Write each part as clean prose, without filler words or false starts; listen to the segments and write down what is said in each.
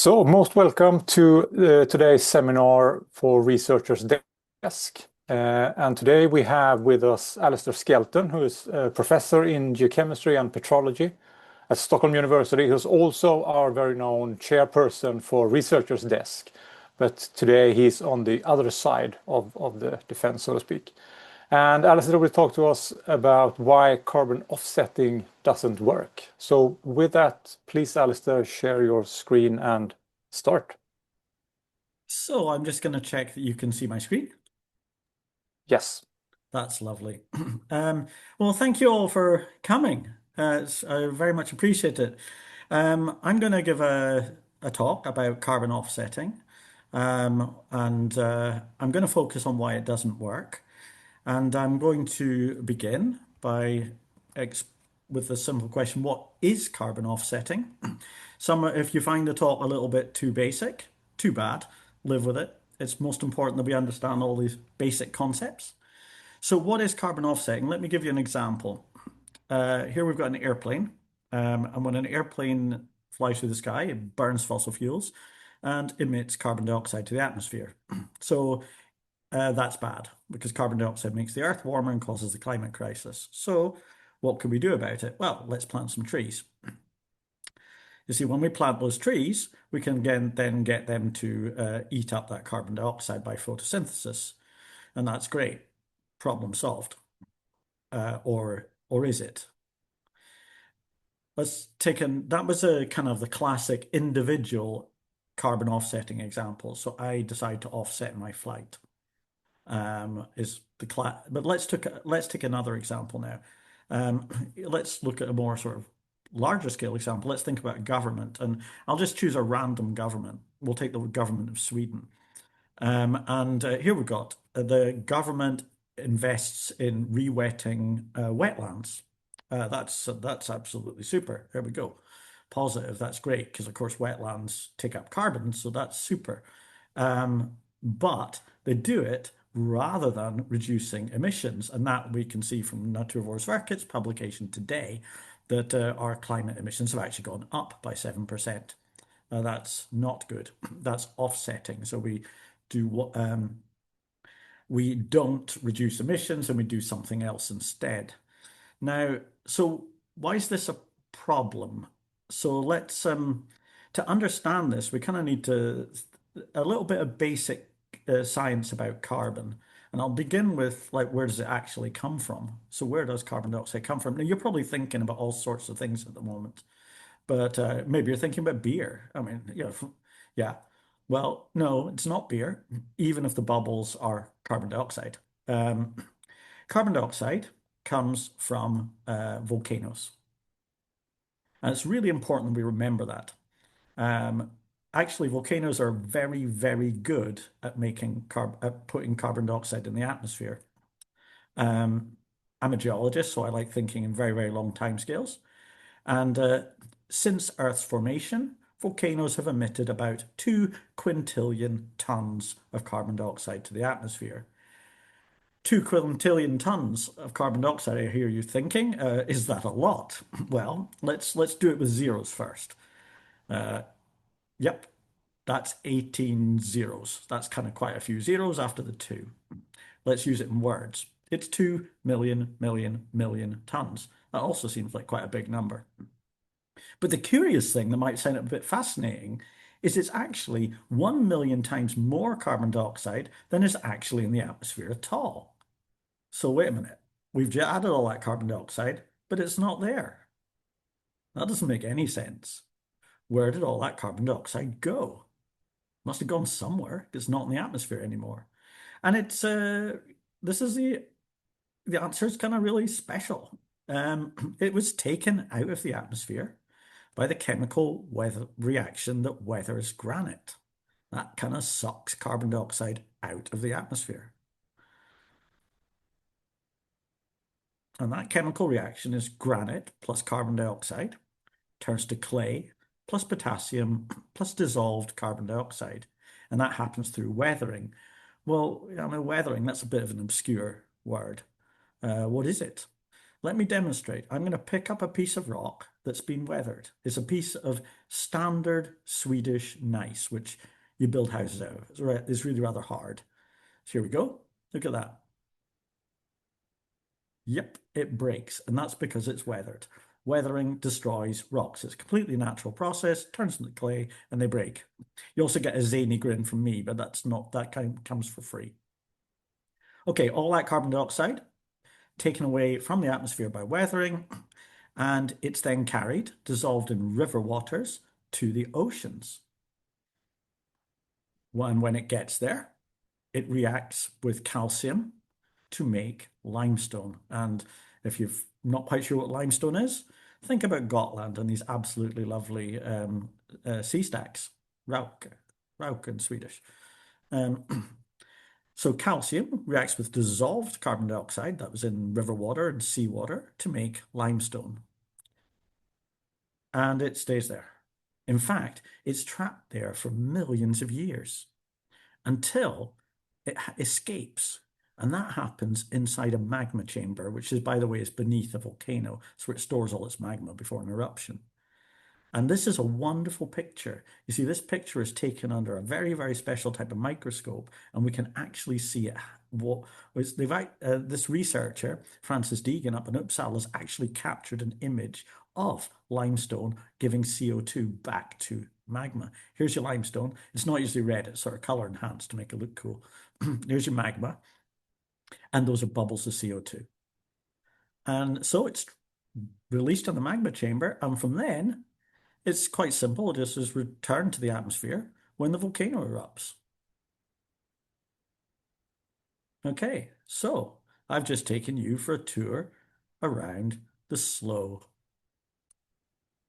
Most welcome to today's seminar for Researchers Desk. And today we have with us Alasdair Skelton, who is a professor in geochemistry and petrology at Stockholm University, who's also our very known chairperson for Researchers Desk. But today he's on the other side of the defense, so to speak. And Alasdair will talk to us about why carbon offsetting doesn't work. So with that, please, Alasdair, share your screen and start. So I'm just going to check that you can see my screen. Yes. That's lovely. Well, thank you all for coming. I very much appreciate it. I'm going to give a talk about carbon offsetting, and I'm going to focus on why it doesn't work. And I'm going to begin by with the simple question, what is carbon offsetting? If you find the talk a little bit too basic, too bad, live with it. It's most important that we understand all these basic concepts. So what is carbon offsetting? Let me give you an example. Here we've got an airplane, and when an airplane flies through the sky, it burns fossil fuels and emits carbon dioxide to the atmosphere. So that's bad because carbon dioxide makes the earth warmer and causes the climate crisis. So what can we do about it? Well, let's plant some trees. You see, when we plant those trees, we can then get them to eat up that carbon dioxide by photosynthesis. And that's great. Problem solved. Or is it? That was a kind of the classic individual carbon offsetting example. So I decide to offset my flight. But let's take another example now. Let's look at a more sort of larger scale example. Let's think about government, and I'll just choose a random government. We'll take the government of Sweden. Here we've got the government invests in re-wetting wetlands. That's absolutely super. There we go. Positive. That's great because of course wetlands take up carbon, so that's super. But they do it rather than reducing emissions, and that we can see from Naturvårdsverket's publication today that our climate emissions have actually gone up by 7%. That's not good. That's offsetting. So we don't reduce emissions and we do something else instead. Now, so why is this a problem? So let's to understand this, we kind of need a little bit of basic science about carbon. And I'll begin with like, where does it actually come from? So where does carbon dioxide come from? Now, you're probably thinking about all sorts of things at the moment, but maybe you're thinking about beer. I mean, yeah. Well, no, it's not beer, even if the bubbles are carbon dioxide. Carbon dioxide comes from volcanoes. And it's really important we remember that. Actually, volcanoes are very, very good at putting carbon dioxide in the atmosphere. I'm a geologist, so I like thinking in very, very long timescales. And since Earth's formation, volcanoes have emitted about 2 quintillion tons of carbon dioxide to the atmosphere. 2 quintillion tons of carbon dioxide, I hear you thinking, is that a lot? Well, let's do it with zeros first. Yep, that's 18 zeros. That's kind of quite a few zeros after the 2. Let's use it in words. It's 2 million tons. That also seems like quite a big number. But the curious thing that might sound a bit fascinating is it's actually 1 million times more carbon dioxide than is actually in the atmosphere at all. So wait a minute, we've added all that carbon dioxide, but it's not there. That doesn't make any sense. Where did all that carbon dioxide go? Must have gone somewhere. It's not in the atmosphere anymore. And it's this is the answer is kind of really special. It was taken out of the atmosphere by the chemical reaction that weathers granite. That kind of sucks carbon dioxide out of the atmosphere. And that chemical reaction is granite plus carbon dioxide turns to clay plus potassium plus dissolved carbon dioxide. And that happens through weathering. Well, I mean, weathering, that's a bit of an obscure word. What is it? Let me demonstrate. I'm going to pick up a piece of rock that's been weathered. It's a piece of standard Swedish gneiss, which you build houses out of. It's really rather hard. So here we go. Look at that. Yep, it breaks, and that's because it's weathered. Weathering destroys rocks. It's a completely natural process, turns into clay, and they break. You also get a zany grin from me, but that's not, that kind comes for free. Okay, all that carbon dioxide taken away from the atmosphere by weathering, and it's then carried, dissolved in river waters, to the oceans. When it gets there, it reacts with calcium to make limestone. And if you're not quite sure what limestone is, think about Gotland and these absolutely lovely sea stacks, rauk in Swedish. Um, so calcium reacts with dissolved carbon dioxide that was in river water and seawater to make limestone. And it stays there. In fact, it's trapped there for millions of years until it escapes. And that happens inside a magma chamber, which is, by the way, is beneath a volcano. It's where it stores all its magma before an eruption. And this is a wonderful picture. You see, this picture is taken under a very, very special type of microscope, and we can actually see it. This researcher, Francis Deegan up in Uppsala, has actually captured an image of limestone giving CO2 back to magma. Here's your limestone. It's not usually red, it's sort of color enhanced to make it look cool. Here's your magma, and those are bubbles of CO2. And so it's released in the magma chamber, and from then, it's quite simple. It just is returned to the atmosphere when the volcano erupts. Okay, so I've just taken you for a tour around the slow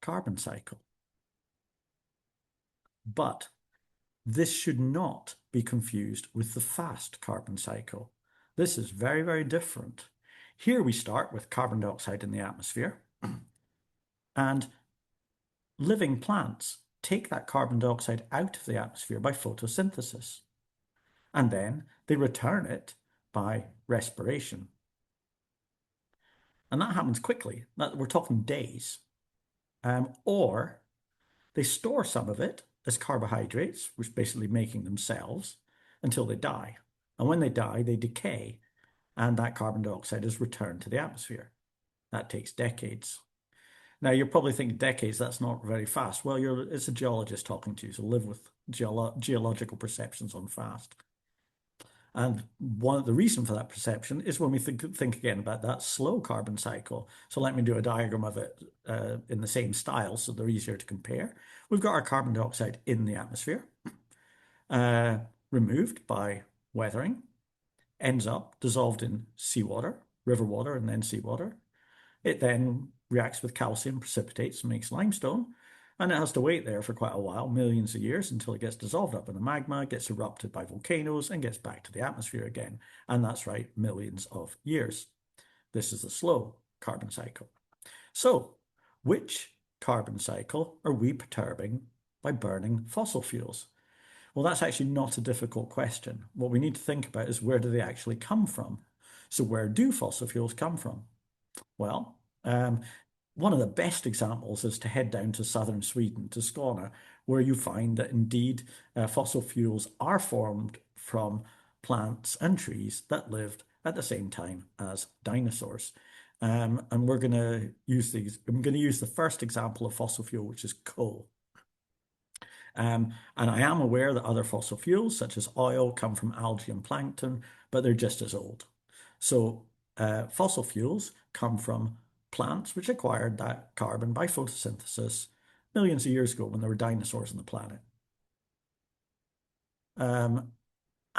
carbon cycle. But this should not be confused with the fast carbon cycle. This is very, very different. Here we start with carbon dioxide in the atmosphere, and living plants take that carbon dioxide out of the atmosphere by photosynthesis, and then they return it by respiration. And that happens quickly. We're talking days. Or they store some of it as carbohydrates, which is basically making themselves, until they die. And when they die, they decay, and that carbon dioxide is returned to the atmosphere. That takes decades. Now, you're probably thinking decades, that's not very fast. Well, it's a geologist talking to you, so live with geological perceptions on fast. And one of the reason for that perception is when we think again about that slow carbon cycle. So let me do a diagram of it in the same style so they're easier to compare. We've got our carbon dioxide in the atmosphere, removed by weathering, ends up dissolved in seawater, river water, and then seawater. It then reacts with calcium, precipitates, and makes limestone. And it has to wait there for quite a while, millions of years, until it gets dissolved up in the magma, gets erupted by volcanoes, and gets back to the atmosphere again. And that's right, millions of years. This is the slow carbon cycle. So, which carbon cycle are we perturbing by burning fossil fuels? Well, that's actually not a difficult question. What we need to think about is, where do they actually come from? So where do fossil fuels come from? Well, one of the best examples is to head down to southern Sweden, to Skåne, where you find that indeed fossil fuels are formed from plants and trees that lived at the same time as dinosaurs. And we're going to use these. I'm going to use the first example of fossil fuel, which is coal. And I am aware that other fossil fuels, such as oil, come from algae and plankton, but they're just as old. So fossil fuels come from plants which acquired that carbon by photosynthesis millions of years ago when there were dinosaurs on the planet. And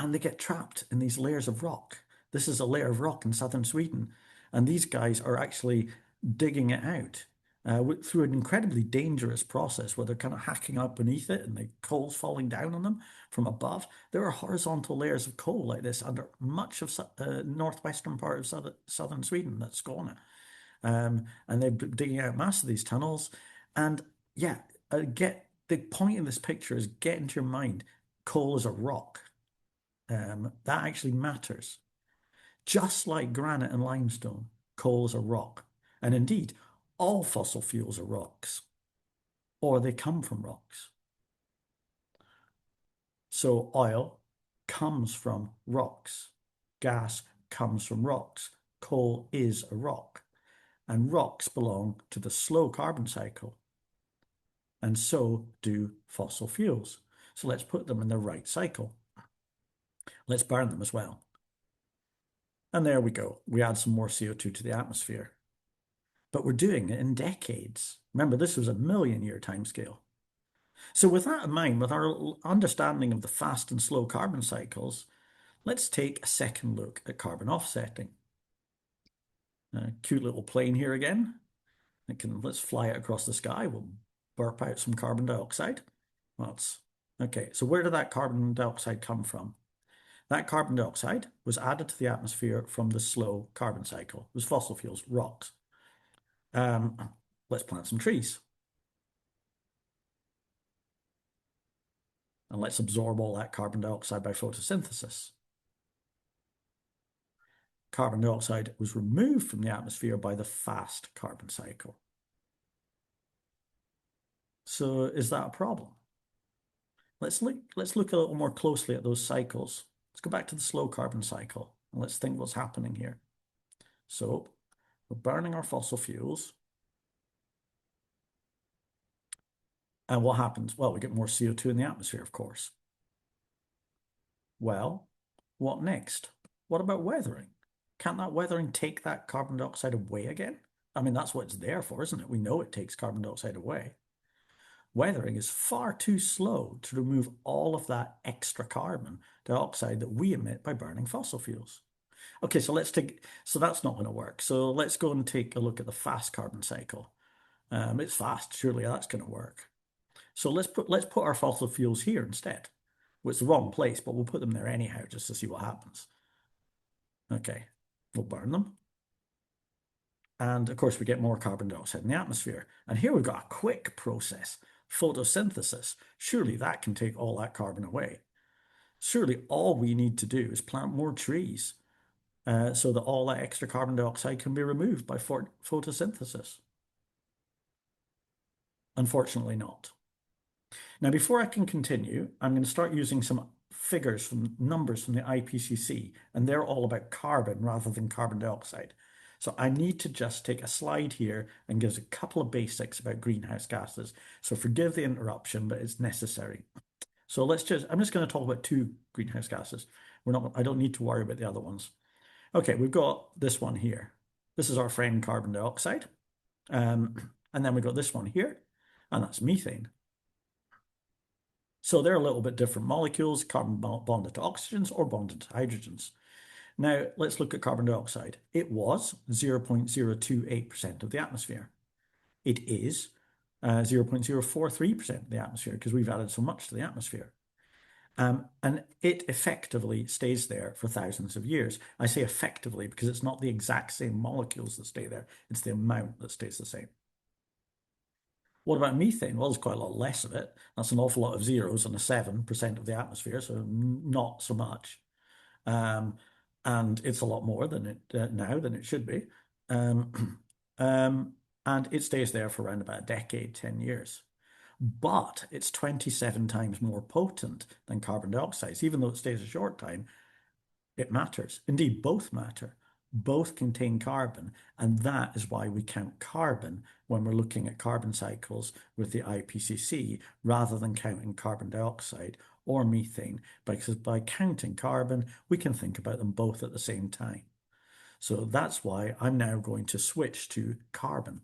they get trapped in these layers of rock. This is a layer of rock in southern Sweden, and these guys are actually digging it out through an incredibly dangerous process where they're kind of hacking up beneath it and the coal's falling down on them from above. There are horizontal layers of coal like this under much of northwestern part of southern Sweden, that's Skåne. And they're digging out mass of these tunnels. And yeah, the point in this picture is get into your mind, coal is a rock. That actually matters. Just like granite and limestone, coal is a rock. And indeed, all fossil fuels are rocks, or they come from rocks. So oil comes from rocks. Gas comes from rocks. Coal is a rock. And rocks belong to the slow carbon cycle. And so do fossil fuels. So let's put them in the right cycle. Let's burn them as well. And there we go. We add some more CO2 to the atmosphere. But we're doing it in decades. Remember, this was a million-year timescale. So with that in mind, with our understanding of the fast and slow carbon cycles, let's take a second look at carbon offsetting. A cute little plane here again. Let's fly it across the sky. We'll burp out some carbon dioxide. Okay, so where did that carbon dioxide come from? That carbon dioxide was added to the atmosphere from the slow carbon cycle. It was fossil fuels, rocks. Let's plant some trees. And let's absorb all that carbon dioxide by photosynthesis. Carbon dioxide was removed from the atmosphere by the fast carbon cycle. So is that a problem? Let's look a little more closely at those cycles. Let's go back to the slow carbon cycle and let's think what's happening here. So we're burning our fossil fuels. And what happens? Well, we get more CO2 in the atmosphere, of course. Well, what next? What about weathering? Can't that weathering take that carbon dioxide away again? I mean, that's what it's there for, isn't it? We know it takes carbon dioxide away. Weathering is far too slow to remove all of that extra carbon dioxide that we emit by burning fossil fuels. Okay, so that's not going to work. So let's go and take a look at the fast carbon cycle. It's fast, surely that's going to work. So let's put our fossil fuels here instead. Well, it's the wrong place, but we'll put them there anyhow just to see what happens. Okay, we'll burn them. And of course, we get more carbon dioxide in the atmosphere. And here we've got a quick process, photosynthesis. Surely that can take all that carbon away. Surely all we need to do is plant more trees so that all that extra carbon dioxide can be removed by photosynthesis. Unfortunately not. Now, before I can continue, I'm going to start using some figures from numbers from the IPCC, and they're all about carbon rather than carbon dioxide. So I need to just take a slide here and give us a couple of basics about greenhouse gases. So forgive the interruption, but it's necessary. So I'm just going to talk about two greenhouse gases. I don't need to worry about the other ones. Okay, we've got this one here. This is our friend carbon dioxide. And then we've got this one here, and that's methane. So they're a little bit different molecules, carbon bonded to oxygens or bonded to hydrogens. Now, let's look at carbon dioxide. It was 0.028% of the atmosphere. It is 0.043% of the atmosphere because we've added so much to the atmosphere. And it effectively stays there for thousands of years. I say effectively because it's not the exact same molecules that stay there. It's the amount that stays the same. What about methane? Well, there's quite a lot less of it. That's an awful lot of zeros and a 7% of the atmosphere, so not so much. And it's a lot more than it now than it should be. And it stays there for around about a decade, 10 years. But it's 27 times more potent than carbon dioxide. Even though it stays a short time, it matters. Indeed, both matter. Both contain carbon, and that is why we count carbon when we're looking at carbon cycles with the IPCC rather than counting carbon dioxide or methane, because by counting carbon, we can think about them both at the same time. So that's why I'm now going to switch to carbon.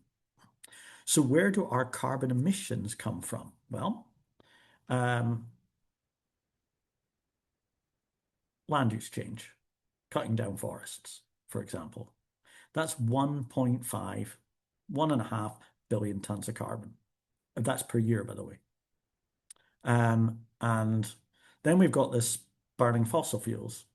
So where do our carbon emissions come from? Well, land use change, cutting down forests, for example. That's 1.5 billion tons of carbon. That's per year, by the way. And then we've got this burning fossil fuels.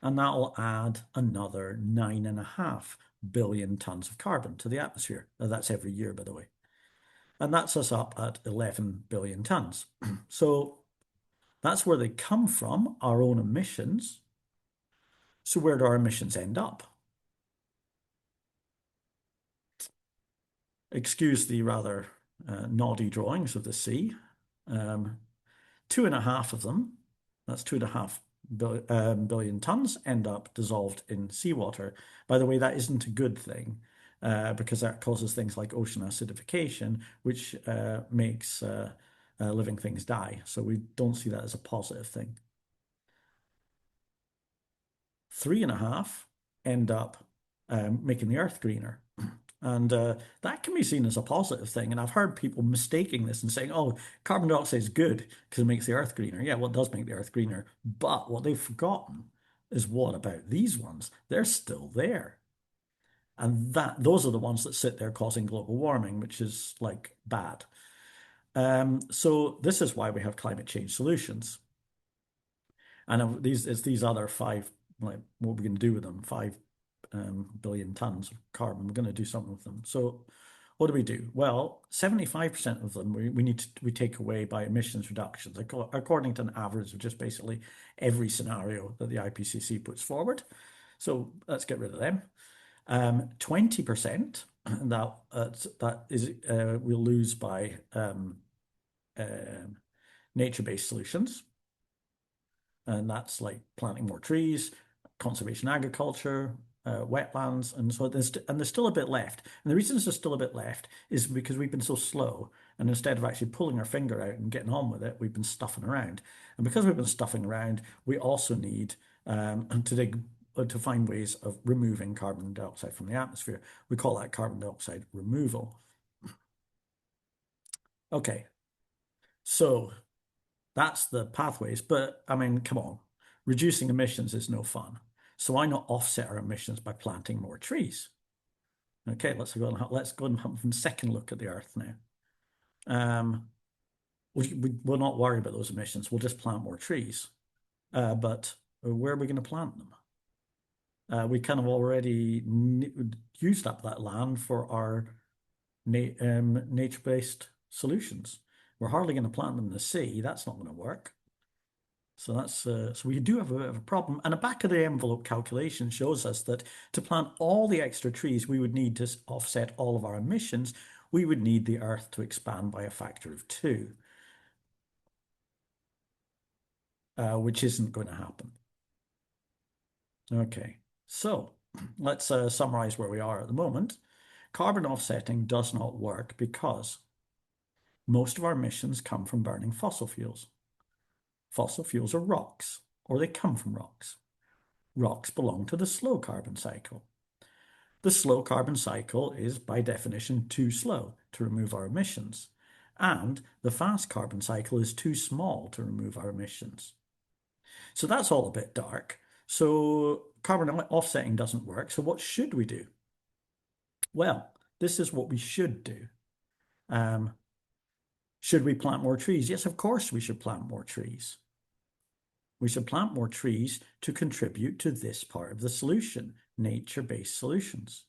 And that'll add another 9.5 billion tons of carbon to the atmosphere. Now, that's every year, by the way. And that's us up at 11 billion tons. So that's where they come from, our own emissions. So where do our emissions end up? excuse the rather naughty drawings of the sea. 2.5 of them, that's 2.5 billion tons, end up dissolved in seawater. By the way, that isn't a good thing because that causes things like ocean acidification, which makes living things die. So we don't see that as a positive thing. 3.5 end up making the earth greener. And that can be seen as a positive thing. And I've heard people mistaking this and saying, oh, carbon dioxide is good because it makes the earth greener. Yeah, well, it does make the earth greener. But what they've forgotten is what about these ones? They're still there. And those are the ones that sit there causing global warming, which is like bad. So this is why we have climate change solutions. And it's these other five, like what we're going to do with them, 5 billion tons of carbon. We're going to do something with them. So what do we do? Well, 75% of them we take away by emissions reductions, according to an average of just basically every scenario that the IPCC puts forward. So let's get rid of them. 20% that is we'll lose by nature-based solutions. And that's like planting more trees, conservation agriculture, wetlands, and so there's still a bit left. And the reason there's still a bit left is because we've been so slow, and instead of actually pulling our finger out and getting on with it, we've been stuffing around. And because we've been stuffing around, we also need to find ways of removing carbon dioxide from the atmosphere. We call that carbon dioxide removal. Okay, so that's the pathways. But I mean, come on, reducing emissions is no fun. So why not offset our emissions by planting more trees? Okay, let's go and have a second look at the Earth now. We'll not worry about those emissions. We'll just plant more trees. But where are we going to plant them? We kind of already used up that land for our nature-based solutions. We're hardly going to plant them in the sea. That's not going to work. So that's so we do have a problem. And a back of the envelope calculation shows us that to plant all the extra trees we would need to offset all of our emissions, we would need the Earth to expand by a factor of 2, which isn't going to happen. Okay, so let's summarize where we are at the moment. Carbon offsetting does not work because most of our emissions come from burning fossil fuels. Fossil fuels are rocks, or they come from rocks. Rocks belong to the slow carbon cycle. The slow carbon cycle is, by definition, too slow to remove our emissions, and the fast carbon cycle is too small to remove our emissions. So that's all a bit dark. So carbon offsetting doesn't work. So what should we do? Well, this is what we should do. Should we plant more trees? Yes, of course we should plant more trees. We should plant more trees to contribute to this part of the solution, nature-based solutions.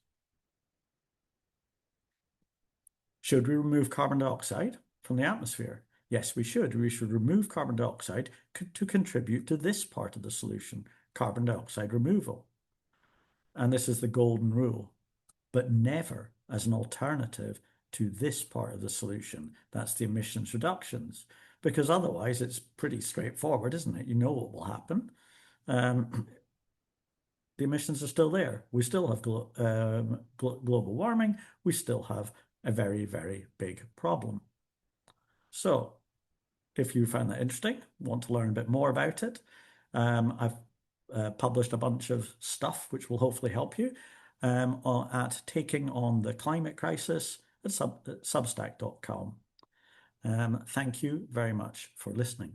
Should we remove carbon dioxide from the atmosphere? Yes, we should. We should remove carbon dioxide to contribute to this part of the solution, carbon dioxide removal. And this is the golden rule, but never as an alternative to this part of the solution. That's the emissions reductions. Because otherwise it's pretty straightforward, isn't it? You know what will happen. The emissions are still there. We still have global warming. We still have a very, very big problem. So if you found that interesting, want to learn a bit more about it, I've published a bunch of stuff which will hopefully help you at Taking on the Climate Crisis at substack.com. Thank you very much for listening.